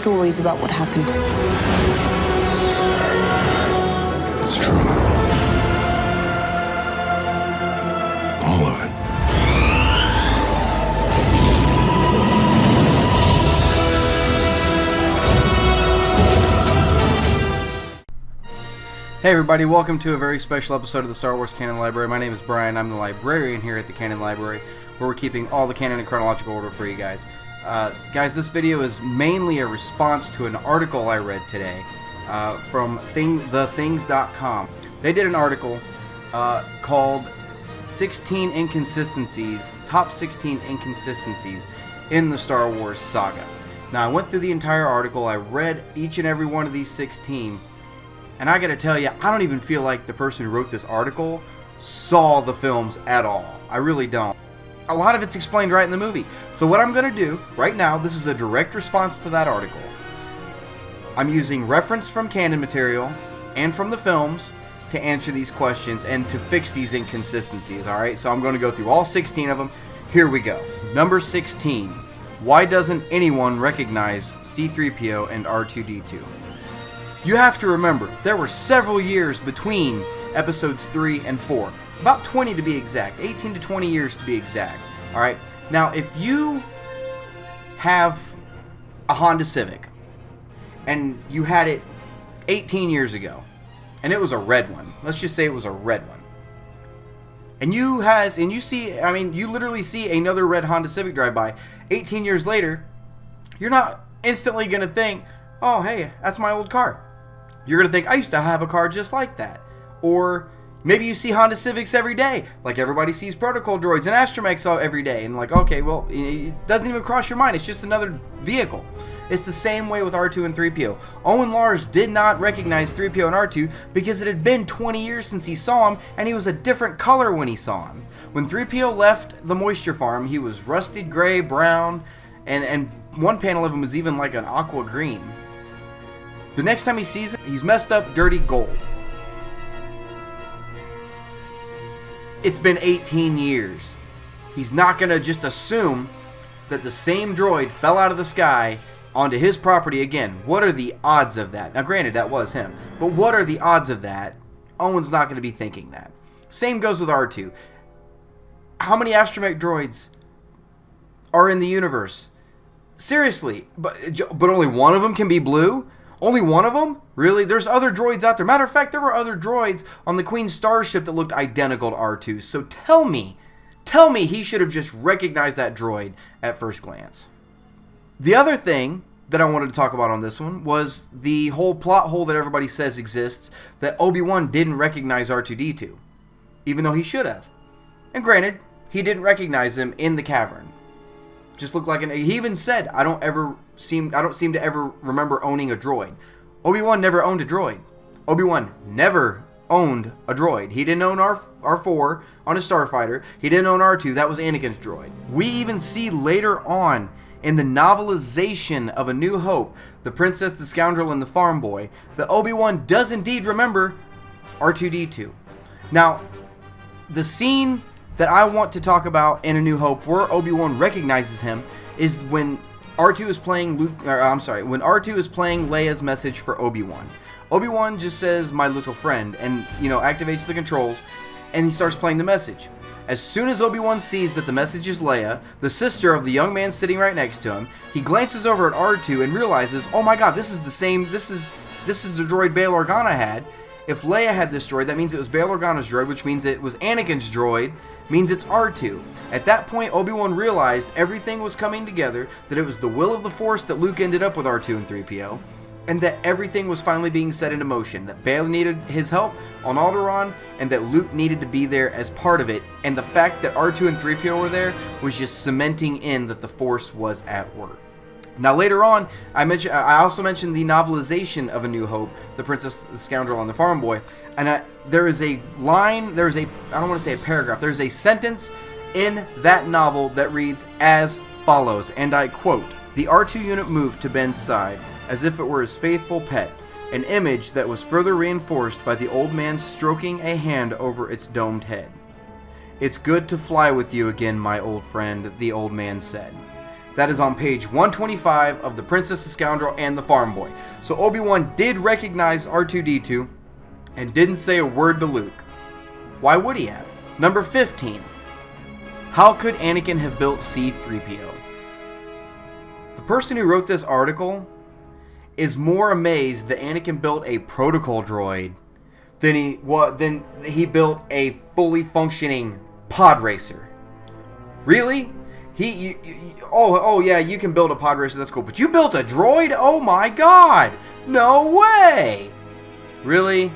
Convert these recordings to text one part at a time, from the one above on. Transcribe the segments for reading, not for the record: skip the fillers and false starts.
stories about what happened. It's true. All of it. Hey everybody, welcome to a very special episode of the Star Wars Canon Library. My name is Brian, I'm the librarian here at the Canon Library, where we're keeping all the canon in chronological order for you guys. Guys, this video is mainly a response to an article I read today from thethings.com. They did an article called 16 Inconsistencies, Top 16 Inconsistencies in the Star Wars Saga. Now, I went through the entire article, I read each and every one of these 16, and I gotta tell you, I don't even feel like the person who wrote this article saw the films at all. I really don't. A lot of it's explained right in the movie. So what I'm gonna do right now, this is a direct response to that article. I'm using reference from canon material and from the films to answer these questions and to fix these inconsistencies, alright? So I'm gonna go through all 16 of them. Here we go. Number 16. Why doesn't anyone recognize C-3PO and R2-D2? You have to remember, there were several years between episodes 3 and 4. About 20 to be exact. 18 to 20 years to be exact. Alright? Now, if you have a Honda Civic, and you had it 18 years ago, and it was a red one. Let's just say it was a red one. And you literally see another red Honda Civic drive by 18 years later, you're not instantly going to think, oh, hey, that's my old car. You're going to think, I used to have a car just like that. Or maybe you see Honda Civics every day, like everybody sees protocol droids and astromechs every day. And like, okay, well, it doesn't even cross your mind. It's just another vehicle. It's the same way with R2 and 3PO. Owen Lars did not recognize 3PO and R2 because it had been 20 years since he saw him, and he was a different color when he saw him. When 3PO left the moisture farm, he was rusted gray, brown, and one panel of him was even like an aqua green. The next time he sees him, he's messed up, dirty gold. It's been 18 years. He's not going to just assume that the same droid fell out of the sky onto his property again. What are the odds of that? Now, granted, that was him. But what are the odds of that? Owen's not going to be thinking that. Same goes with R2. How many astromech droids are in the universe? Seriously. But only one of them can be blue? Only one of them? Really? There's other droids out there. Matter of fact, there were other droids on the Queen's starship that looked identical to R2. So tell me he should have just recognized that droid at first glance. The other thing that I wanted to talk about on this one was the whole plot hole that everybody says exists, that Obi-Wan didn't recognize R2-D2, even though he should have. And granted, he didn't recognize him in the cavern. Just looked like he even said, I don't seem to ever remember owning a droid. Obi-Wan never owned a droid. Obi-Wan never owned a droid. He didn't own R4 on his starfighter. He didn't own R2. That was Anakin's droid. We even see later on in the novelization of A New Hope, The Princess, the Scoundrel, and the Farm Boy, that Obi-Wan does indeed remember R2-D2. Now, the scene that I want to talk about in A New Hope, where Obi-Wan recognizes him, is when R2 is playing when R2 is playing Leia's message for Obi-Wan. Obi-Wan just says, "My little friend," and activates the controls, and he starts playing the message. As soon as Obi-Wan sees that the message is Leia, the sister of the young man sitting right next to him, he glances over at R2 and realizes, oh my god, this is the droid Bail Organa had. If Leia had this droid, that means it was Bail Organa's droid, which means it was Anakin's droid, means it's R2. At that point, Obi-Wan realized everything was coming together, that it was the will of the Force that Luke ended up with R2 and 3PO, and that everything was finally being set into motion, that Bail needed his help on Alderaan, and that Luke needed to be there as part of it, and the fact that R2 and 3PO were there was just cementing in that the Force was at work. Now later on, I also mentioned the novelization of A New Hope, The Princess, the Scoundrel, and the Farm Boy, and there is a line, I don't want to say a paragraph, there's a sentence in that novel that reads as follows, and I quote, "The R2 unit moved to Ben's side, as if it were his faithful pet, an image that was further reinforced by the old man stroking a hand over its domed head. It's good to fly with you again, my old friend," the old man said. That is on page 125 of The Princess, the Scoundrel, and the Farm Boy. So Obi-Wan did recognize R2-D2 and didn't say a word to Luke. Why would he have? Number 15. How could Anakin have built C-3PO? The person who wrote this article is more amazed that Anakin built a protocol droid than he built a fully functioning pod racer. Really? Yeah, you can build a pod racer, that's cool. But you built a droid? Oh my god! No way! Really?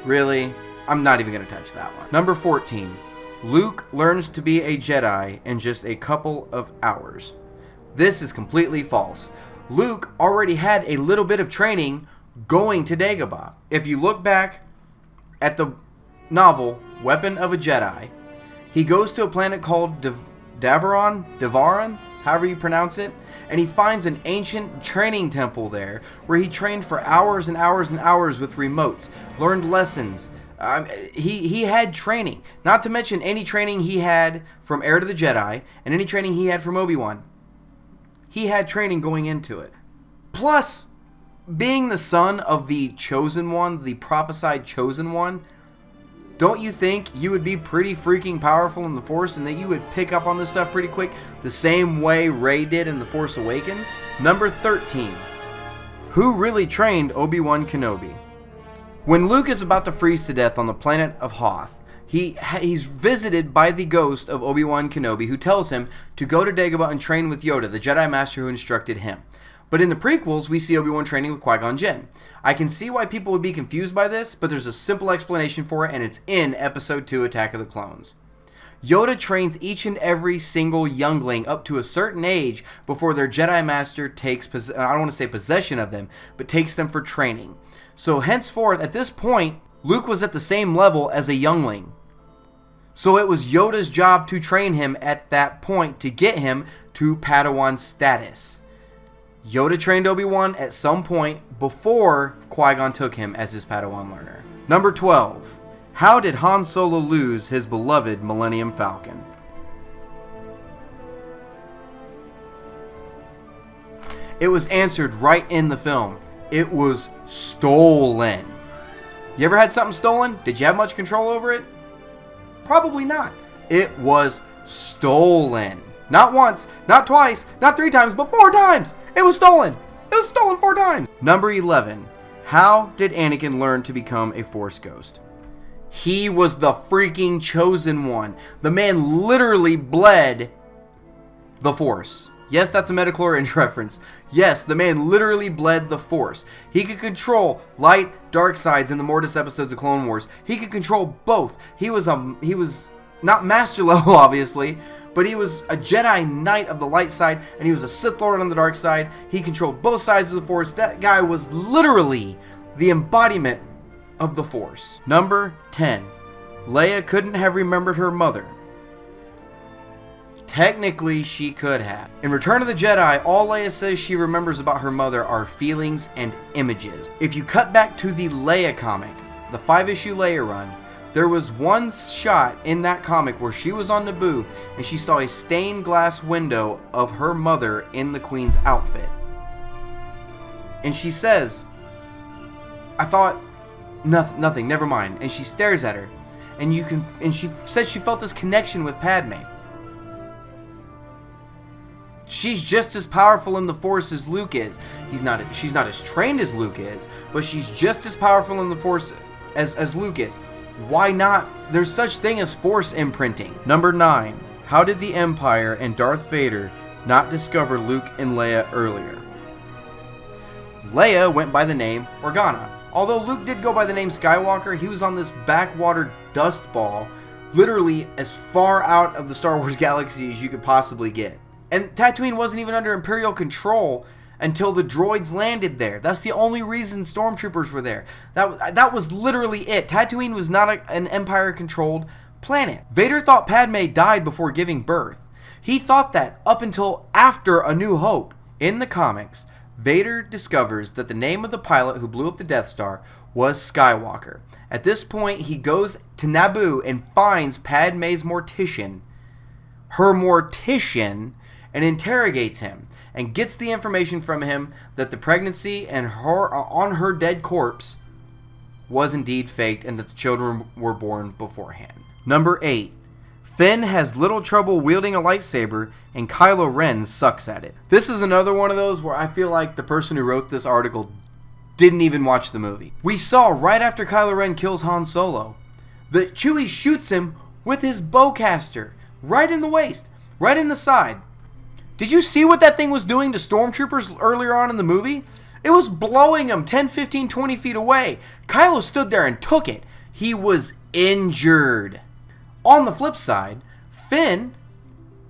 Really? I'm not even going to touch that one. Number 14. Luke learns to be a Jedi in just a couple of hours. This is completely false. Luke already had a little bit of training going to Dagobah. If you look back at the novel Weapon of a Jedi, he goes to a planet called Devaron, however you pronounce it, and he finds an ancient training temple there where he trained for hours and hours and hours with remotes, learned lessons. He had training, not to mention any training he had from Heir to the Jedi and any training he had from Obi-Wan. He had training going into it. Plus, being the son of the chosen one, the prophesied chosen one, don't you think you would be pretty freaking powerful in the Force and that you would pick up on this stuff pretty quick, the same way Rey did in The Force Awakens? Number 13. Who really trained Obi-Wan Kenobi? When Luke is about to freeze to death on the planet of Hoth, he's visited by the ghost of Obi-Wan Kenobi, who tells him to go to Dagobah and train with Yoda, the Jedi Master who instructed him. But in the prequels, we see Obi-Wan training with Qui-Gon Jinn. I can see why people would be confused by this, but there's a simple explanation for it, and it's in Episode 2, Attack of the Clones. Yoda trains each and every single youngling up to a certain age before their Jedi Master takes, I don't want to say possession of them, but takes them for training. So henceforth, at this point, Luke was at the same level as a youngling. So it was Yoda's job to train him at that point to get him to Padawan status. Yoda trained Obi-Wan at some point before Qui-Gon took him as his Padawan learner. Number 12. How did Han Solo lose his beloved Millennium Falcon? It was answered right in the film. It was stolen. You ever had something stolen? Did you have much control over it? Probably not. It was stolen. Not once, not twice, not 3 times, but 4 times. It was stolen. It was stolen 4 times. Number 11. How did Anakin learn to become a Force ghost? He was the freaking chosen one. The man literally bled the Force. Yes, that's a midichlorians reference. Yes, the man literally bled the Force. He could control light, dark sides in the Mortis episodes of Clone Wars. He could control both. He was not master level, obviously, but he was a Jedi Knight of the light side, and he was a Sith Lord on the dark side. He controlled both sides of the Force. That guy was literally the embodiment of the Force. Number 10. Leia couldn't have remembered her mother. Technically, she could have. In Return of the Jedi, all Leia says she remembers about her mother are feelings and images. If you cut back to the Leia comic, the 5-issue Leia run, there was one shot in that comic where she was on Naboo and she saw a stained glass window of her mother in the Queen's outfit. And she says, I thought, nothing, never mind. And she stares at her. And she said she felt this connection with Padme. She's just as powerful in the Force as Luke is. She's not as trained as Luke is, but she's just as powerful in the Force as Luke is. Why not? There's such thing as Force imprinting. Number 9. How did the Empire and Darth Vader not discover Luke and Leia earlier? Leia went by the name Organa. Although Luke did go by the name Skywalker, he was on this backwater dust ball, literally as far out of the Star Wars galaxy as you could possibly get. And Tatooine wasn't even under Imperial control until the droids landed there. That's the only reason stormtroopers were there. That was literally it. Tatooine was not an Empire-controlled planet. Vader thought Padme died before giving birth. He thought that up until after A New Hope. In the comics, Vader discovers that the name of the pilot who blew up the Death Star was Skywalker. At this point, he goes to Naboo and finds Padme's mortician, her mortician, and interrogates him and gets the information from him that the pregnancy and on her dead corpse was indeed faked and that the children were born beforehand. Number 8. Finn has little trouble wielding a lightsaber, and Kylo Ren sucks at it. This is another one of those where I feel like the person who wrote this article didn't even watch the movie. We saw right after Kylo Ren kills Han Solo that Chewie shoots him with his bowcaster right in the waist, right in the side. Did you see what that thing was doing to stormtroopers earlier on in the movie? It was blowing them 10, 15, 20 feet away. Kylo stood there and took it. He was injured. On the flip side, Finn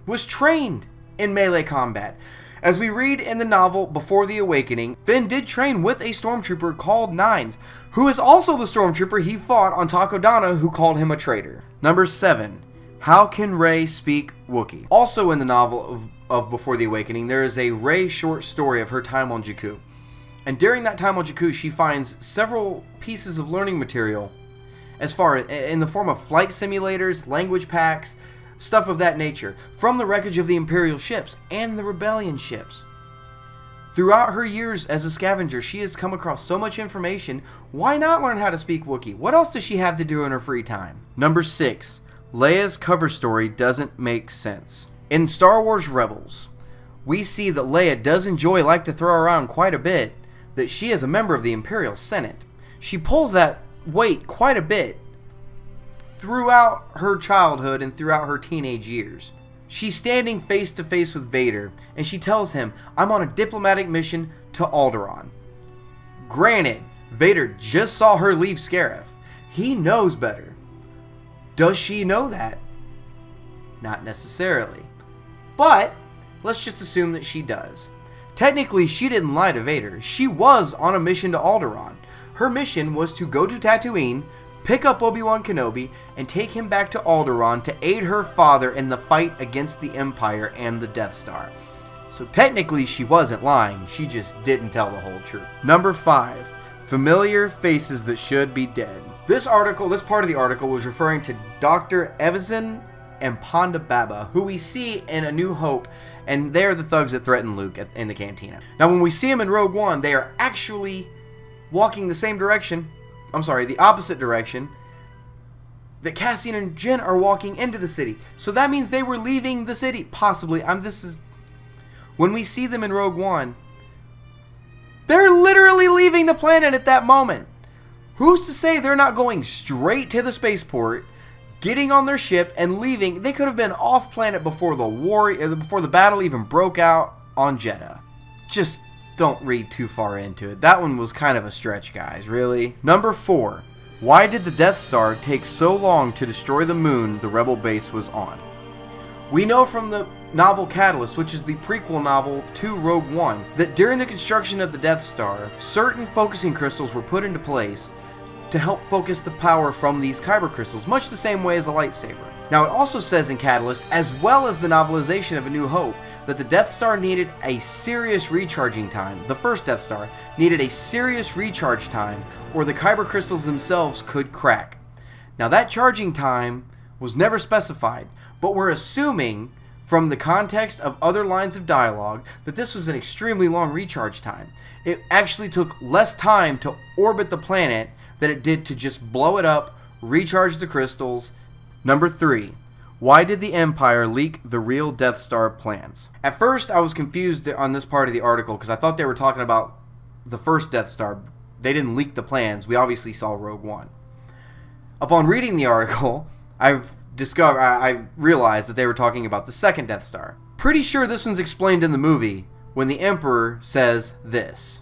was trained in melee combat. As we read in the novel Before the Awakening, Finn did train with a stormtrooper called Nines, who is also the stormtrooper he fought on Takodana, who called him a traitor. Number 7. How can Rey speak Wookiee? Also in the novel of Before the Awakening, there is a Rey short story of her time on Jakku. And during that time on Jakku, she finds several pieces of learning material as far in the form of flight simulators, language packs, stuff of that nature, from the wreckage of the Imperial ships and the Rebellion ships. Throughout her years as a scavenger, she has come across so much information. Why not learn how to speak Wookiee? What else does she have to do in her free time? Number 6. Leia's cover story doesn't make sense. In Star Wars Rebels, we see that Leia does like to throw around quite a bit that she is a member of the Imperial Senate. She pulls that weight quite a bit throughout her childhood and throughout her teenage years. She's standing face to face with Vader, and she tells him, "I'm on a diplomatic mission to Alderaan." Granted, Vader just saw her leave Scarif. He knows better. Does she know that? Not necessarily. But let's just assume that she does. Technically, she didn't lie to Vader. She was on a mission to Alderaan. Her mission was to go to Tatooine, pick up Obi-Wan Kenobi, and take him back to Alderaan to aid her father in the fight against the Empire and the Death Star. So technically, she wasn't lying. She just didn't tell the whole truth. Number 5. Familiar faces that should be dead. This part of the article was referring to Dr. Evazan and Ponda Baba, who we see in A New Hope, and they're the thugs that threaten Luke in the cantina. Now, when we see them in Rogue One, they are actually walking the opposite direction that Cassian and Jyn are walking into the city. So that means they were leaving the city, possibly. When we see them in Rogue One, they're literally leaving the planet at that moment. Who's to say they're not going straight to the spaceport, getting on their ship and leaving? They could have been off planet before the battle even broke out on Jeddah. Just don't read too far into it. That one was kind of a stretch, guys, really. Number 4. Why did the Death Star take so long to destroy the moon the Rebel base was on? We know from the novel Catalyst, which is the prequel novel to Rogue One, that during the construction of the Death Star, certain focusing crystals were put into place to help focus the power from these kyber crystals, much the same way as a lightsaber. Now, it also says in Catalyst, as well as the novelization of A New Hope, that the Death Star needed a serious recharging time. The first Death Star needed a serious recharge time, or the kyber crystals themselves could crack. Now, that charging time was never specified, but we're assuming from the context of other lines of dialogue that this was an extremely long recharge time. It actually took less time to orbit the planet than it did to just blow it up, recharge the crystals. Number 3. Why did the Empire leak the real Death Star plans? At first, I was confused on this part of the article because I thought they were talking about the first Death Star. They didn't leak the plans. We obviously saw Rogue One. Upon reading the article, I realized that they were talking about the second Death Star. Pretty sure this one's explained in the movie when the Emperor says this.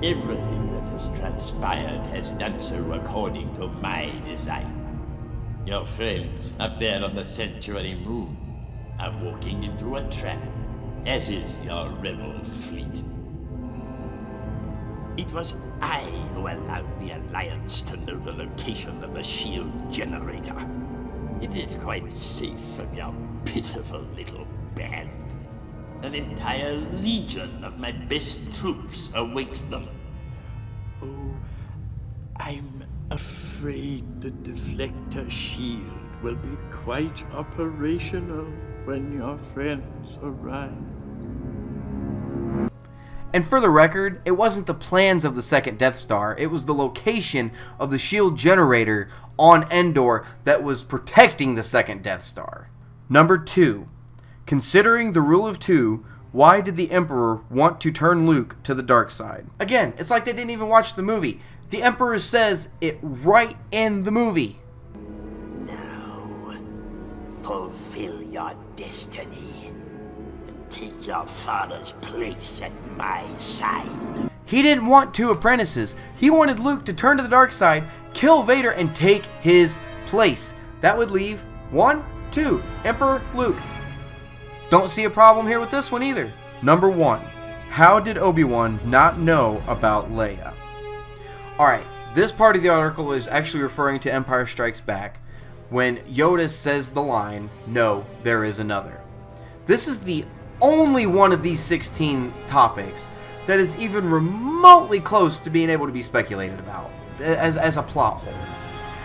Everything that has transpired has done so according to my design. Your friends up there on the Sanctuary Moon are walking into a trap, as is your rebel fleet. It was I who allowed the Alliance to know the location of the shield generator. It is quite safe from your pitiful little band. An entire legion of my best troops awaits them. Oh, I'm afraid the deflector shield will be quite operational when your friends arrive. And for the record, it wasn't the plans of the second Death Star, it was the location of the shield generator on Endor that was protecting the second Death Star. Number 2. Considering the rule of 2, why did the Emperor want to turn Luke to the dark side? Again, it's like they didn't even watch the movie. The Emperor says it right in the movie. Now, fulfill your destiny and take your father's place at my side. He didn't want 2 apprentices. He wanted Luke to turn to the dark side, kill Vader, and take his place. That would leave 1, 2, Emperor Luke. Don't see a problem here with this one either. Number 1. How did Obi-Wan not know about Leia? Alright, this part of the article is actually referring to Empire Strikes Back when Yoda says the line, "No, there is another." This is the only one of these 16 topics that is even remotely close to being able to be speculated about as a plot hole.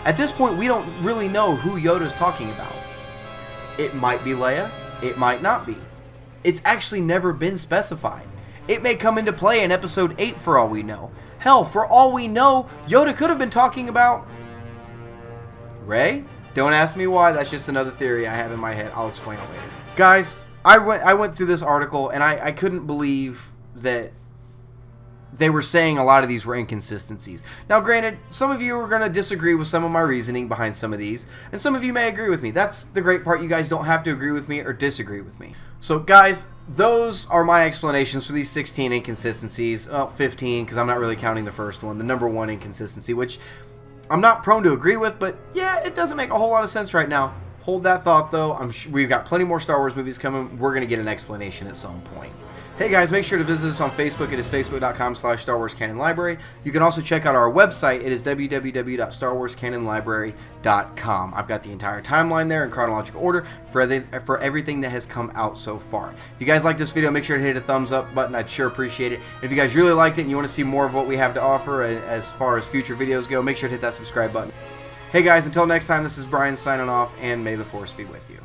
At this point, we don't really know who Yoda's talking about. It might be Leia, it might not be. It's actually never been specified. It may come into play in Episode 8 for all we know. Hell, for all we know, Yoda could have been talking about Rey? Don't ask me why, that's just another theory I have in my head. I'll explain it later. Guys, I went through this article and I couldn't believe that they were saying a lot of these were inconsistencies. Now granted, some of you are going to disagree with some of my reasoning behind some of these, and some of you may agree with me. That's the great part, you guys don't have to agree with me or disagree with me. So guys, those are my explanations for these 16 inconsistencies. Well, 15, because I'm not really counting the first one, the number 1 inconsistency, which I'm not prone to agree with, but yeah, it doesn't make a whole lot of sense right now. Hold that thought though, we've got plenty more Star Wars movies coming, we're going to get an explanation at some point. Hey guys, make sure to visit us on Facebook. It is facebook.com/Star Wars Canon Library. You can also check out our website. It is www.starwarscanonlibrary.com. I've got the entire timeline there in chronological order for everything that has come out so far. If you guys like this video, make sure to hit a thumbs up button. I'd sure appreciate it. If you guys really liked it and you want to see more of what we have to offer as far as future videos go, make sure to hit that subscribe button. Hey guys, until next time, this is Brian signing off, and may the Force be with you.